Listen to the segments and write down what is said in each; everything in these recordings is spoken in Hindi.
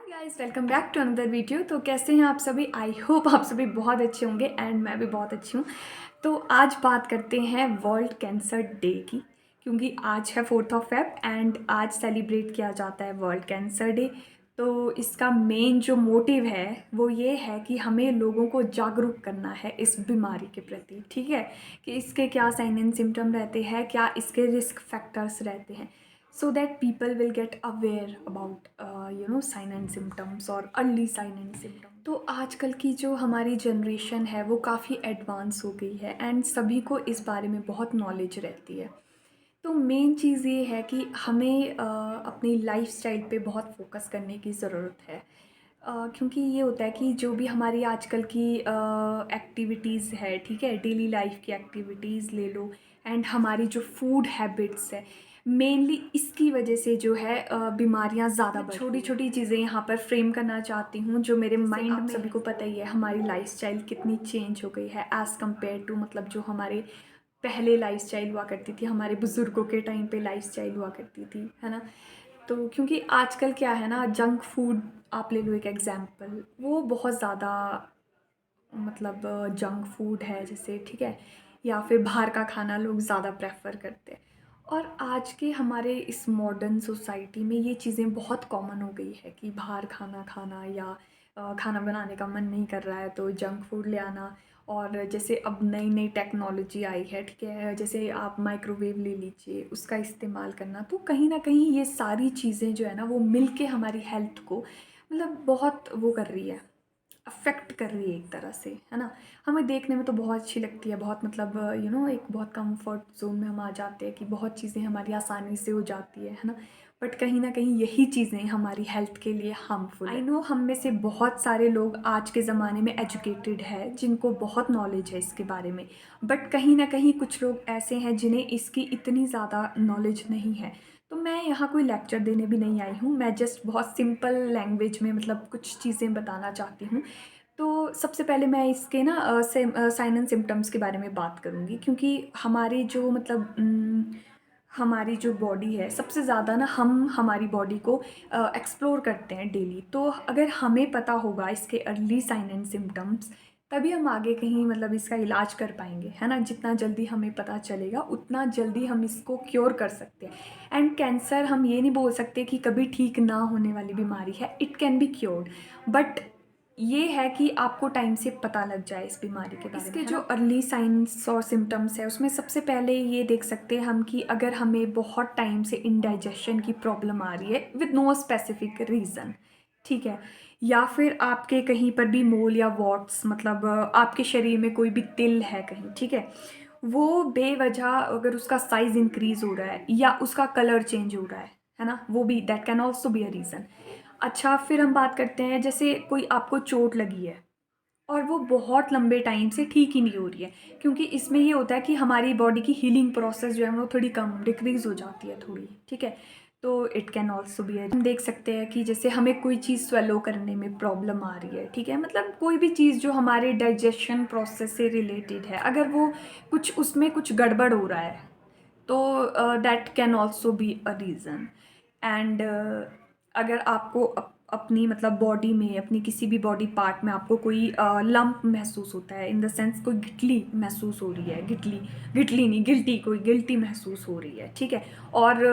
Guys, welcome back to another video. तो कैसे हैं आप सभी? आई होप आप सभी बहुत अच्छे होंगे एंड मैं भी बहुत अच्छी हूँ। तो आज बात करते हैं वर्ल्ड कैंसर डे की, क्योंकि आज है 4 फेब एंड आज सेलिब्रेट किया जाता है वर्ल्ड कैंसर डे। तो इसका मेन जो मोटिव है वो ये है कि हमें लोगों को जागरूक करना है इस बीमारी के प्रति, ठीक है, कि इसके क्या साइन एंड सिम्टम रहते हैं, क्या इसके रिस्क फैक्टर्स रहते हैं, so that people will get aware about sign and symptoms और early sign and symptom। तो आजकल की जो हमारी जनरेशन है वो काफ़ी एडवांस हो गई है एंड सभी को इस बारे में बहुत नॉलेज रहती है। तो मेन चीज़ ये है कि हमें अपनी लाइफस्टाइल पे बहुत फोकस करने की ज़रूरत है। क्योंकि ये होता है कि जो भी हमारी आजकल की एक्टिविटीज़ है, ठीक है, डेली लाइफ की एक्टिविटीज़ ले लो एंड हमारी जो फूड हैबिट्स है, मेनली इसकी वजह से जो है बीमारियां ज़्यादा बढ़। छोटी छोटी चीज़ें यहाँ पर फ्रेम करना चाहती हूँ जो मेरे माइंड में, सभी को पता ही है हमारी लाइफस्टाइल कितनी चेंज हो गई है एज़ कम्पेयर टू मतलब जो हमारे पहले लाइफस्टाइल हुआ करती थी, हमारे बुज़ुर्गों के टाइम पे लाइफस्टाइल हुआ करती थी, है ना। तो क्योंकि आजकल क्या है ना, जंक फूड आप ले लो एक एग्जांपल, वो बहुत ज़्यादा मतलब जंक फूड है जैसे, ठीक है, या फिर बाहर का खाना लोग ज़्यादा प्रेफर करते हैं। और आज के हमारे इस मॉडर्न सोसाइटी में ये चीज़ें बहुत कॉमन हो गई है कि बाहर खाना खाना या खाना बनाने का मन नहीं कर रहा है तो जंक फूड ले आना। और जैसे अब नई नई टेक्नोलॉजी आई है, ठीक है, जैसे आप माइक्रोवेव ले लीजिए, उसका इस्तेमाल करना, तो कहीं ना कहीं ये सारी चीज़ें जो है ना वो मिल के हमारी हेल्थ को मतलब बहुत वो कर रही है, अफेक्ट कर रही है एक तरह से, है ना। हमें देखने में तो बहुत अच्छी लगती है, बहुत मतलब एक बहुत कंफर्ट जोन में हम आ जाते हैं कि बहुत चीज़ें हमारी आसानी से हो जाती है ना। बट कहीं ना कहीं यही चीज़ें हमारी हेल्थ के लिए हार्मफुल है। आई नो हम में से बहुत सारे लोग आज के ज़माने में एजुकेटेड है, जिनको बहुत नॉलेज है इसके बारे में, बट कहीं ना कहीं कुछ लोग ऐसे हैं जिन्हें इसकी इतनी ज़्यादा नॉलेज नहीं है। तो मैं यहाँ कोई लेक्चर देने भी नहीं आई हूँ, मैं जस्ट बहुत सिंपल लैंग्वेज में मतलब कुछ चीज़ें बताना चाहती हूँ। तो सबसे पहले मैं इसके ना साइन एंड सिम्टम्स के बारे में बात करूँगी, क्योंकि हमारी जो मतलब हमारी जो बॉडी है सबसे ज़्यादा ना हम हमारी बॉडी को एक्सप्लोर करते हैं डेली। तो अगर हमें पता होगा इसके अर्ली साइन एंड सिम्टम्स, तभी हम आगे कहीं मतलब इसका इलाज कर पाएंगे, है ना। जितना जल्दी हमें पता चलेगा उतना जल्दी हम इसको क्योर कर सकते हैं। एंड कैंसर हम ये नहीं बोल सकते कि कभी ठीक ना होने वाली बीमारी है, it can be cured, but ये है कि आपको टाइम से पता लग जाए इस बीमारी के बारे में। इसके जो अर्ली साइंस और सिम्टम्स है उसमें सबसे पहले ये देख सकते हैं हम कि अगर हमें बहुत टाइम से इंडाइजेशन की प्रॉब्लम आ रही है विद नो स्पेसिफिक रीज़न, ठीक है, या फिर आपके कहीं पर भी मोल या वॉट्स मतलब आपके शरीर में कोई भी तिल है कहीं, ठीक है, वो बेवजह अगर उसका साइज इंक्रीज हो रहा है या उसका कलर चेंज हो रहा है ना, वो भी that can also be a reason. अच्छा, फिर हम बात करते हैं जैसे कोई आपको चोट लगी है और वो बहुत लंबे टाइम से ठीक ही नहीं हो रही है, क्योंकि इसमें ये होता है कि हमारी बॉडी की हीलिंग प्रोसेस जो है वो थोड़ी कम डिक्रीज हो जाती है थोड़ी, ठीक है। तो इट कैन ऑल्सो बी, हम देख सकते हैं कि जैसे हमें कोई चीज़ स्वेलो करने में प्रॉब्लम आ रही है, ठीक है, मतलब कोई भी चीज़ जो हमारे डाइजेशन प्रोसेस से रिलेटेड है, अगर वो कुछ उसमें कुछ गड़बड़ हो रहा है तो that can also be a reason. And अगर आपको अपनी मतलब बॉडी में, अपनी किसी भी बॉडी पार्ट में आपको कोई लंप महसूस होता है, इन द सेंस कोई गिटली महसूस हो रही है, गिटली गिटली नहीं गिल्टी, कोई गिल्टी महसूस हो रही है, ठीक है, और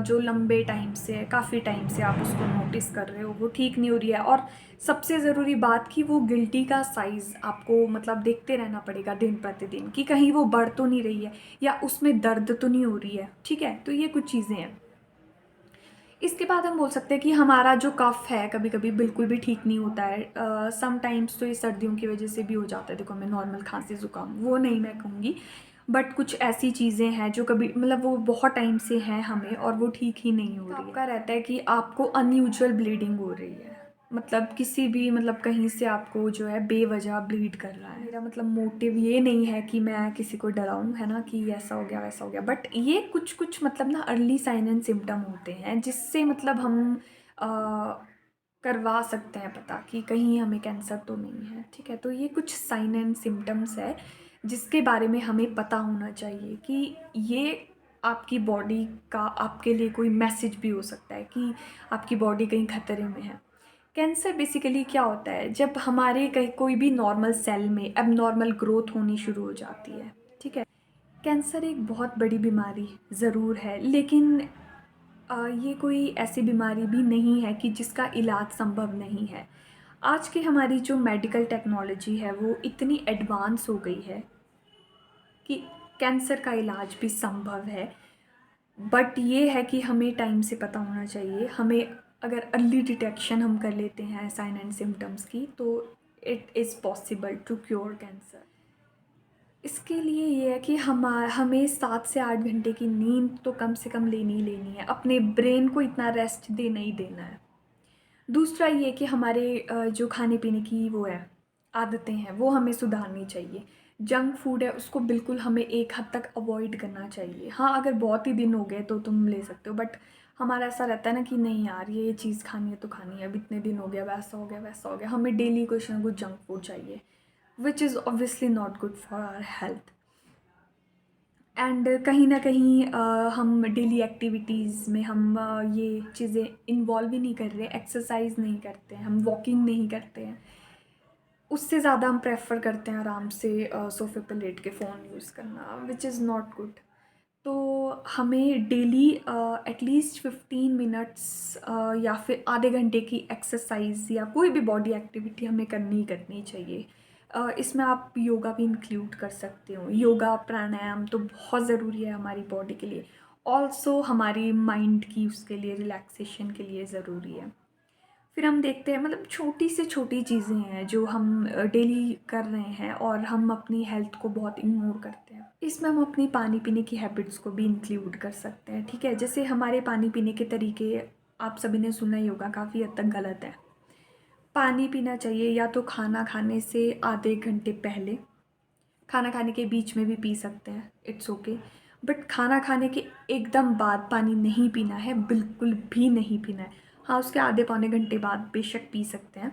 जो लंबे टाइम से, काफ़ी टाइम से आप उसको नोटिस कर रहे हो वो ठीक नहीं हो रही है, और सबसे ज़रूरी बात कि वो गिल्टी का साइज़ आपको मतलब देखते रहना पड़ेगा दिन प्रतिदिन कि कहीं वो बढ़ तो नहीं रही है या उसमें दर्द तो नहीं हो रही है, ठीक है। तो ये कुछ चीज़ें हैं। इसके बाद हम बोल सकते हैं कि हमारा जो कफ है कभी कभी बिल्कुल भी ठीक नहीं होता है। समटाइम्स तो ये सर्दियों की वजह से भी हो जाता है, देखो मैं नॉर्मल खांसी ज़ुकाम वो नहीं मैं कहूँगी, बट कुछ ऐसी चीज़ें हैं जो कभी मतलब वो बहुत टाइम से हैं हमें और वो ठीक ही नहीं हो रही है। आपका रहता है कि आपको अनयूजुअल ब्लीडिंग हो रही है, मतलब किसी भी मतलब कहीं से आपको जो है बेवजह ब्लीड कर रहा है। मेरा मतलब मोटिव ये नहीं है कि मैं किसी को डराऊं, है ना, कि ऐसा हो गया वैसा हो गया, बट ये कुछ कुछ मतलब ना अर्ली साइन एंड सिम्टम होते हैं जिससे मतलब हम अ, करवा सकते हैं पता कि कहीं हमें कैंसर तो नहीं है, ठीक है। तो ये कुछ साइन एंड सिम्टम्स है जिसके बारे में हमें पता होना चाहिए कि ये आपकी बॉडी का आपके लिए कोई मैसेज भी हो सकता है कि आपकी बॉडी कहीं खतरे में है। कैंसर बेसिकली क्या होता है, जब हमारे कहीं कोई भी नॉर्मल सेल में एबनॉर्मल ग्रोथ होनी शुरू हो जाती है, ठीक है। कैंसर एक बहुत बड़ी बीमारी ज़रूर है, लेकिन ये कोई ऐसी बीमारी भी नहीं है कि जिसका इलाज संभव नहीं है। आज की हमारी जो मेडिकल टेक्नोलॉजी है वो इतनी एडवांस हो गई है कि कैंसर का इलाज भी संभव है। बट ये है कि हमें टाइम से पता होना चाहिए। हमें अगर अर्ली डिटेक्शन हम कर लेते हैं साइन एंड सिम्टम्स की, तो it is possible to cure cancer. इसके लिए ये है कि हमें 7 से 8 घंटे की नींद तो कम से कम लेनी ही लेनी है। अपने ब्रेन को इतना रेस्ट देना ही देना है। दूसरा ये कि हमारे जो खाने-पीने की वो है, आदतें हैं, वो हमें सुधारनी चाहिए। जंक फूड है, उसको बिल्कुल हमें एक हद तक अवॉइड करना चाहिए। हाँ, अगर बहुत ही दिन हो गए तो तुम ले सकते हो, बट हमारा ऐसा रहता है ना कि नहीं यार, ये चीज़ खानी है तो खानी है, अब इतने दिन हो गया, वैसा हो गया, वैसा हो गया। हमें डेली कुछ ना कुछ जंक फूड चाहिए, which is obviously not good for our health. And कहीं न कहीं हम डेली एक्टिविटीज़ में हम ये चीज़ें इन्वॉल्व ही नहीं कर रहे, एक्सरसाइज़ नहीं करते हैं, हम वॉकिंग नहीं करते हैं। उससे ज़्यादा हम प्रेफ़र करते हैं आराम से सोफ़े पे लेट के फ़ोन यूज़ करना, व्हिच इज़ नॉट गुड। तो हमें डेली एटलीस्ट 15 मिनट्स या फिर आधे घंटे की एक्सरसाइज़ या कोई भी बॉडी एक्टिविटी हमें करनी ही करनी चाहिए। इसमें आप योगा भी इंक्लूड कर सकते हो। योगा, प्राणायाम तो बहुत ज़रूरी है हमारी बॉडी के लिए। ऑल्सो हमारी माइंड की उसके लिए रिलैक्सेशन के लिए ज़रूरी है। फिर हम देखते हैं, मतलब छोटी से छोटी चीज़ें हैं जो हम डेली कर रहे हैं और हम अपनी हेल्थ को बहुत इग्नोर करते हैं। इसमें हम अपनी पानी पीने की हैबिट्स को भी इंक्लूड कर सकते हैं, ठीक है। जैसे हमारे पानी पीने के तरीके, आप सभी ने सुना ही होगा, काफ़ी हद तक गलत है। पानी पीना चाहिए या तो खाना खाने से आधे घंटे पहले, खाना खाने के बीच में भी पी सकते हैं, इट्स ओके। बट खाना खाने के एकदम बाद पानी नहीं पीना है, बिल्कुल भी नहीं पीना है। हाँ, उसके आधे पौने घंटे बाद बेशक पी सकते हैं,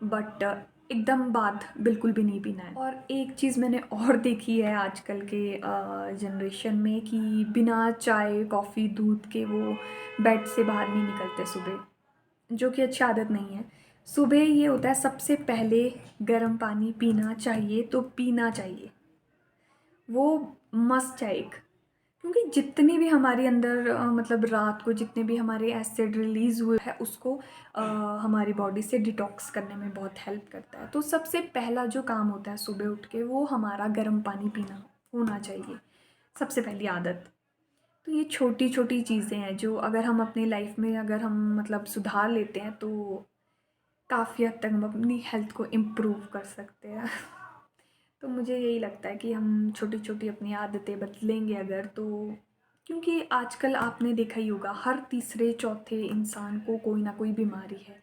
बट एकदम बाद बिल्कुल भी नहीं पीना है। और एक चीज़ मैंने और देखी है आजकल के जनरेशन में, कि बिना चाय, कॉफ़ी, दूध के वो बेड से बाहर नहीं निकलते सुबह, जो कि अच्छी आदत नहीं है। सुबह ये होता है, सबसे पहले गर्म पानी पीना चाहिए तो पीना चाहिए, वो मस्ट है एक। क्योंकि जितनी भी हमारे अंदर मतलब रात को जितने भी हमारे एसिड रिलीज़ हुए हैं, उसको हमारी बॉडी से डिटॉक्स करने में बहुत हेल्प करता है। तो सबसे पहला जो काम होता है सुबह उठ के, वो हमारा गर्म पानी पीना होना चाहिए, सबसे पहली आदत। तो ये छोटी-छोटी चीज़ें हैं जो अगर हम अपनी लाइफ में अगर हम मतलब सुधार लेते हैं, तो काफ़ी हद तक हम अपनी हेल्थ को इम्प्रूव कर सकते हैं। तो मुझे यही लगता है कि हम छोटी-छोटी अपनी आदतें बदलेंगे अगर, तो क्योंकि आजकल आपने देखा ही होगा, हर तीसरे चौथे इंसान को कोई ना कोई बीमारी है।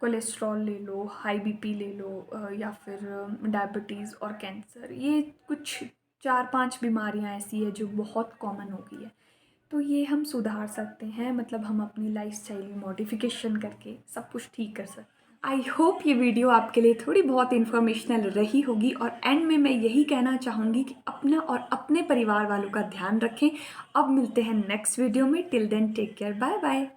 कोलेस्ट्रॉल ले लो, हाई बीपी ले लो, या फिर डायबिटीज़ और कैंसर। ये कुछ 4-5 बीमारियाँ ऐसी हैं जो बहुत कॉमन हो गई है। तो ये हम सुधार सकते हैं, मतलब हम अपनी लाइफ़स्टाइल में मॉडिफ़िकेशन करके सब कुछ ठीक कर सकते हैं। आई होप ये वीडियो आपके लिए थोड़ी बहुत इन्फॉर्मेशनल रही होगी, और एंड में मैं यही कहना चाहूँगी कि अपना और अपने परिवार वालों का ध्यान रखें। अब मिलते हैं नेक्स्ट वीडियो में। Till then take care, bye bye.